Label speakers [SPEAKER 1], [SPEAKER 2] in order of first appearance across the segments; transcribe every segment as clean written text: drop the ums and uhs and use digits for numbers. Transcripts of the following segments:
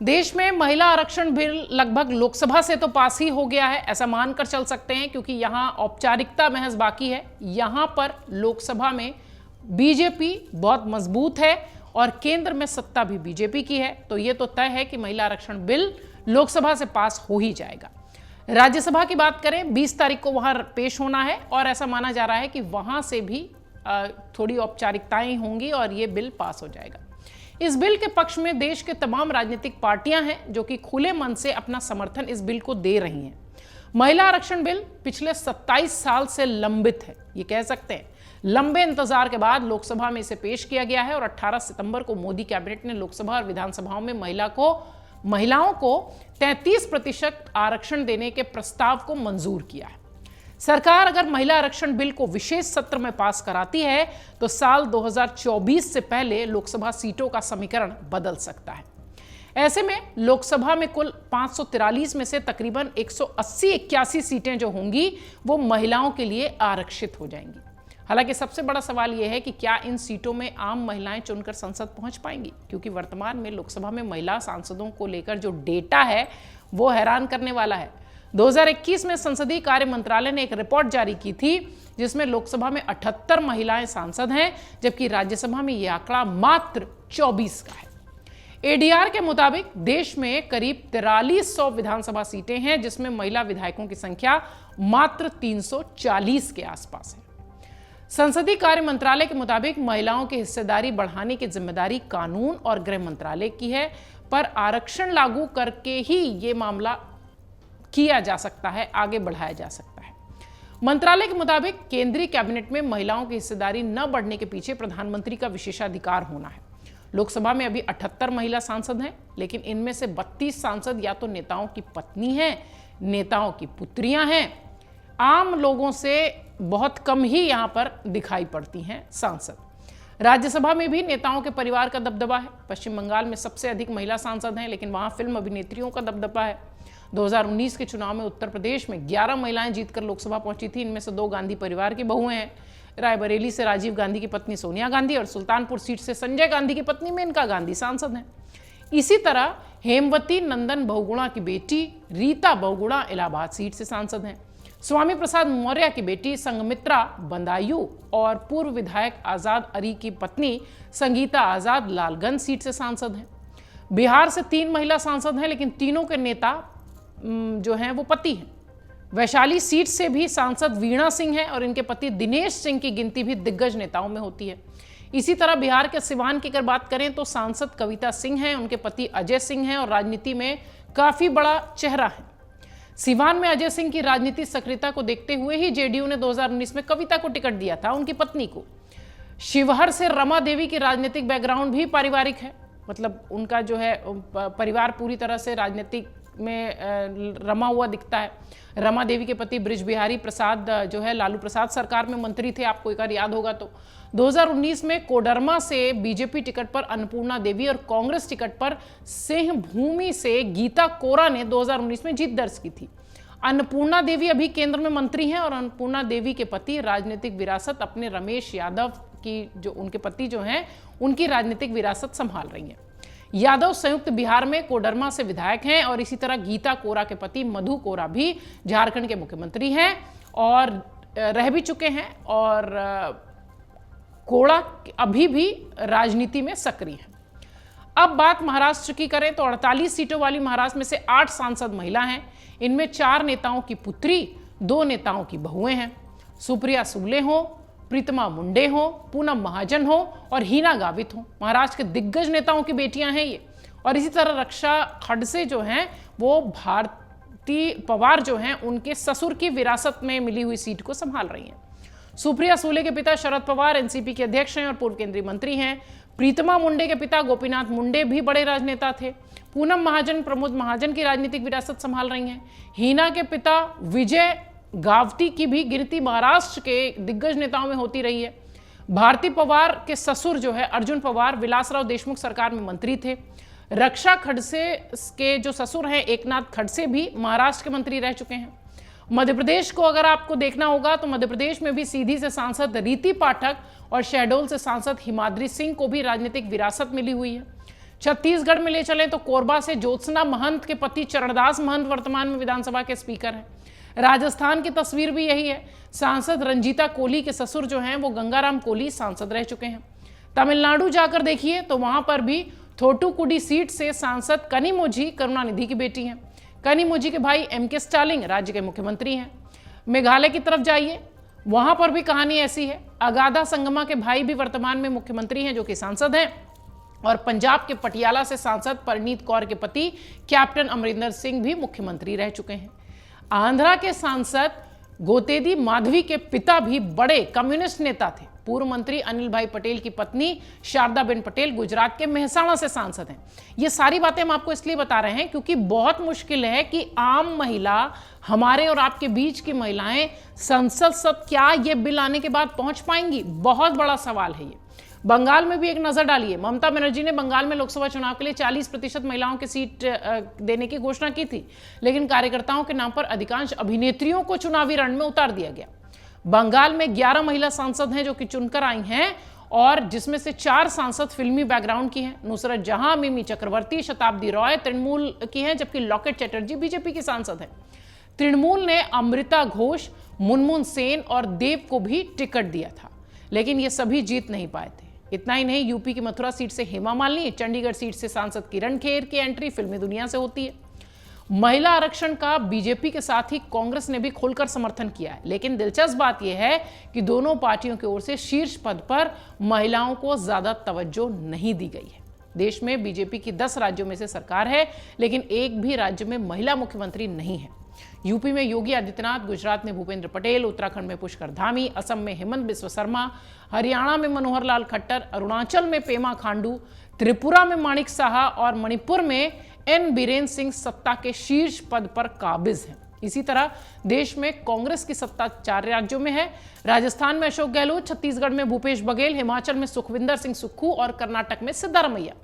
[SPEAKER 1] देश में महिला आरक्षण बिल लगभग लोकसभा से तो पास ही हो गया है, ऐसा मानकर चल सकते हैं, क्योंकि यहां औपचारिकता महज बाकी है। यहां पर लोकसभा में बीजेपी बहुत मजबूत है और केंद्र में सत्ता भी बीजेपी की है, तो यह तो तय है कि महिला आरक्षण बिल लोकसभा से पास हो ही जाएगा। राज्यसभा की बात करें, 20 तारीख को वहां पेश होना है और ऐसा माना जा रहा है कि वहां से भी थोड़ी औपचारिकताएं होंगी और यह बिल पास हो जाएगा। इस बिल के पक्ष में देश के तमाम राजनीतिक पार्टियां हैं जो कि खुले मन से अपना समर्थन इस बिल को दे रही हैं। महिला आरक्षण बिल पिछले 27 साल से लंबित है, ये कह सकते हैं। लंबे इंतजार के बाद लोकसभा में इसे पेश किया गया है और 18 सितंबर को मोदी कैबिनेट ने लोकसभा और विधानसभाओं में महिलाओं को 33% आरक्षण देने के प्रस्ताव को मंजूर किया है। सरकार अगर महिला आरक्षण बिल को विशेष सत्र में पास कराती है तो साल 2024 से पहले लोकसभा सीटों का समीकरण बदल सकता है। ऐसे में लोकसभा में कुल 543 में से तकरीबन 180-81 सीटें जो होंगी वो महिलाओं के लिए आरक्षित हो जाएंगी। हालांकि सबसे बड़ा सवाल यह है कि क्या इन सीटों में आम महिलाएं चुनकर संसद पहुंच पाएंगी, क्योंकि वर्तमान में लोकसभा में महिला सांसदों को लेकर जो डेटा है वो हैरान करने वाला है। 2021 में संसदीय कार्य मंत्रालय ने एक रिपोर्ट जारी की थी जिसमें लोकसभा में 78 महिलाएं सांसद हैं, जबकि राज्यसभा में यह आंकड़ा मात्र 24 का है। एडीआर के मुताबिक देश में करीब 4300 विधानसभा सीटें हैं, जिसमें महिला विधायकों की संख्या मात्र 340 के आसपास है। संसदीय कार्य मंत्रालय के मुताबिक महिलाओं की हिस्सेदारी बढ़ाने की जिम्मेदारी कानून और गृह मंत्रालय की है, पर आरक्षण लागू करके ही ये मामला किया जा सकता है, आगे बढ़ाया जा सकता है। मंत्रालय के मुताबिक केंद्रीय कैबिनेट में महिलाओं की हिस्सेदारी न बढ़ने के पीछे प्रधानमंत्री का विशेषाधिकार होना है। लोकसभा में अभी 78 महिला सांसद हैं, लेकिन इनमें से 32 सांसद या तो नेताओं की पत्नी हैं, नेताओं की पुत्रियां हैं। आम लोगों से बहुत कम ही यहां पर दिखाई पड़ती हैं सांसद। राज्यसभा में भी नेताओं के परिवार का दबदबा है। पश्चिम बंगाल में सबसे अधिक महिला सांसद हैं, लेकिन वहां फिल्म अभिनेत्रियों का दबदबा है। 2019 के चुनाव में उत्तर प्रदेश में 11 महिलाएं जीतकर लोकसभा पहुंची थी। इनमें से 2 गांधी परिवार की बहुएं हैं। रायबरेली से राजीव गांधी की पत्नी सोनिया गांधी और सुल्तानपुर सीट से संजय गांधी की पत्नी मेनका गांधी सांसद हैं। इसी तरह हेमवती नंदन बहुगुणा की बेटी रीता बहुगुणा इलाहाबाद सीट से सांसद हैं। स्वामी प्रसाद मौर्य की बेटी संगमित्रा बंदायू और पूर्व विधायक आजाद अरी की पत्नी संगीता आजाद लालगंज सीट से सांसद हैं। बिहार से 3 महिला सांसद हैं, लेकिन तीनों के नेता जो हैं वो पति हैं। वैशाली सीट से भी सांसद वीणा सिंह हैं और इनके पति दिनेश सिंह की गिनती भी दिग्गज नेताओं में होती है। इसी तरह बिहार के सिवान की अगर बात करें तो सांसद कविता सिंह हैं, उनके पति अजय सिंह हैं और राजनीति में काफी बड़ा चेहरा है। सिवान में अजय सिंह की राजनीतिक सक्रियता को देखते हुए ही जेडीयू ने 2019 में कविता को टिकट दिया था, उनकी पत्नी को। शिवहर से रमा देवी की राजनीतिक बैकग्राउंड भी पारिवारिक है, मतलब उनका जो है परिवार पूरी तरह से राजनीतिक में रमा हुआ दिखता है। रमा देवी के पति ब्रिज बिहारी प्रसाद जो है लालू प्रसाद सरकार में मंत्री थे, आपको एक बार याद होगा तो। 2019 में कोडरमा से बीजेपी टिकट पर अन्नपूर्णा देवी और कांग्रेस टिकट पर सिंहभूमि से गीता कोरा ने 2019 में जीत दर्ज की थी। अन्नपूर्णा देवी अभी केंद्र में मंत्री हैं और अन्नपूर्णा देवी के पति राजनीतिक विरासत अपने रमेश यादव की जो उनके पति जो हैं उनकी राजनीतिक विरासत संभाल रही हैं। यादव संयुक्त बिहार में कोडरमा से विधायक हैं और इसी तरह गीता कोरा के पति मधु कोरा भी झारखंड के मुख्यमंत्री हैं और रह भी चुके हैं, और कोरा अभी भी राजनीति में सक्रिय हैं। अब बात महाराष्ट्र की करें तो 48 सीटों वाली महाराष्ट्र में से 8 सांसद महिला हैं। इनमें 4 नेताओं की पुत्री, 2 नेताओं की बहुएं हैं। सुप्रिया सुले हो, प्रीतमा मुंडे हो, पूनम महाजन हो और हीना गावित हो, महाराष्ट्र के दिग्गज नेताओं की बेटियां हैं ये। और इसी तरह रक्षा खड़से जो हैं वो भारती पवार जो हैं उनके ससुर की विरासत में मिली हुई सीट को संभाल रही हैं। सुप्रिया सुले के पिता शरद पवार एनसीपी के अध्यक्ष हैं और पूर्व केंद्रीय मंत्री हैं। प्रीतमा मुंडे के पिता गोपीनाथ मुंडे भी बड़े राजनेता थे। पूनम महाजन प्रमोद महाजन की राजनीतिक विरासत संभाल रही हैं। हीना के पिता विजय गावती की भी गिनती महाराष्ट्र के दिग्गज नेताओं में होती रही है। भारती पवार के ससुर जो है अर्जुन पवार विलासराव देशमुख सरकार में मंत्री थे। रक्षा खड़से के जो ससुर हैं एकनाथ खड़से भी महाराष्ट्र के मंत्री रह चुके हैं। मध्य प्रदेश को अगर आपको देखना होगा तो मध्य प्रदेश में भी सीधी से सांसद रीति पाठक और शहडोल से सांसद हिमाद्री सिंह को भी राजनीतिक विरासत मिली हुई है। छत्तीसगढ़ में ले चलें तो कोरबा से ज्योत्सना महंत के पति चरणदास महंत वर्तमान में विधानसभा के स्पीकर हैं। राजस्थान की तस्वीर भी यही है। सांसद रंजीता कोली के ससुर जो हैं वो गंगाराम कोली सांसद रह चुके हैं। तमिलनाडु जाकर देखिए तो वहां पर भी थोटुकुडी सीट से सांसद कनिमोझी करुणानिधि की बेटी हैं। कनिमोझी के भाई एम.के. स्टालिन राज्य के मुख्यमंत्री हैं। मेघालय की तरफ जाइए, वहां पर भी कहानी ऐसी है। अगाधा संगमा के भाई भी वर्तमान में मुख्यमंत्री हैं, जो कि सांसद हैं। और पंजाब के पटियाला से सांसद परनीत कौर के पति कैप्टन अमरिंदर सिंह भी मुख्यमंत्री रह चुके हैं। आंध्रा के सांसद गोतेदी माधवी के पिता भी बड़े कम्युनिस्ट नेता थे। पूर्व मंत्री अनिल भाई पटेल की पत्नी शारदाबेन पटेल गुजरात के मेहसाणा से सांसद हैं। ये सारी बातें हम आपको इसलिए बता रहे हैं क्योंकि बहुत मुश्किल है कि आम महिला, हमारे और आपके बीच की महिलाएं संसद क्या ये बिल आने के बाद पहुंच पाएंगी? बहुत बड़ा सवाल है ये। बंगाल में भी एक नजर डालिए। ममता बनर्जी ने बंगाल में लोकसभा चुनाव के लिए 40% महिलाओं की सीट देने की घोषणा की थी, लेकिन कार्यकर्ताओं के नाम पर अधिकांश अभिनेत्रियों को चुनावी रण में उतार दिया गया। बंगाल में 11 महिला सांसद हैं जो कि चुनकर आई हैं और जिसमें से 4 सांसद फिल्मी बैकग्राउंड की हैं। नुसरत जहां, मिमी चक्रवर्ती, शताब्दी रॉय तृणमूल की हैं, जबकि लॉकेट चैटर्जी बीजेपी की सांसद हैं। तृणमूल ने अमृता घोष, मुनमुन सेन और देव को भी टिकट दिया था, लेकिन ये सभी जीत नहीं पाए थे। इतना ही नहीं, यूपी की मथुरा सीट से हेमा मालिनी, चंडीगढ़ सीट से सांसद किरण खेर की एंट्री फिल्मी दुनिया से होती है। महिला आरक्षण का बीजेपी के साथ ही कांग्रेस ने भी खोलकर समर्थन किया है, लेकिन दिलचस्प बात यह है कि दोनों पार्टियों की ओर से शीर्ष पद पर महिलाओं को ज्यादा तवज्जो नहीं दी गई है। देश में बीजेपी की 10 राज्यों में से सरकार है, लेकिन एक भी राज्य में महिला मुख्यमंत्री नहीं है। यूपी में योगी आदित्यनाथ, गुजरात में भूपेंद्र पटेल, उत्तराखंड में पुष्कर धामी, असम में हेमंत बिस्व शर्मा, हरियाणा में मनोहर लाल खट्टर, अरुणाचल में पेमा खांडू, त्रिपुरा में माणिक साहा और मणिपुर में एन बीरेन सिंह सत्ता के शीर्ष पद पर काबिज हैं। इसी तरह देश में कांग्रेस की सत्ता 4 राज्यों में है। राजस्थान में अशोक गहलोत, छत्तीसगढ़ में भूपेश बघेल, हिमाचल में सुखविंदर सिंह सुक्खू और कर्नाटक में सिद्धारमैया।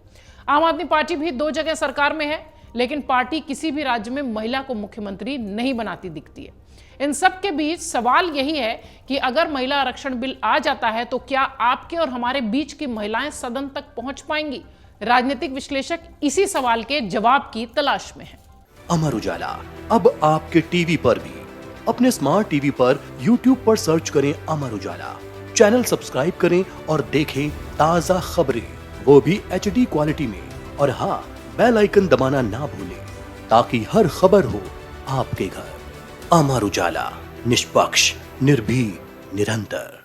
[SPEAKER 1] आम आदमी पार्टी भी 2 जगह सरकार में है, लेकिन पार्टी किसी भी राज्य में महिला को मुख्यमंत्री नहीं बनाती दिखती है। इन सब के बीच सवाल यही है कि अगर महिला आरक्षण बिल आ जाता है तो क्या आपके और हमारे बीच की महिलाएं सदन तक पहुंच पाएंगी? राजनीतिक विश्लेषक इसी सवाल के जवाब की तलाश में हैं।
[SPEAKER 2] अमर उजाला अब आपके टीवी पर भी। अपने स्मार्ट टीवी पर YouTube पर सर्च करें अमर उजाला, चैनल सब्सक्राइब करें और देखें ताजा खबरें, वो भी HD क्वालिटी में। और हाँ, बेल आइकन दबाना ना भूलें ताकि हर खबर हो आपके घर। अमर उजाला, निष्पक्ष, निर्भीक, निरंतर।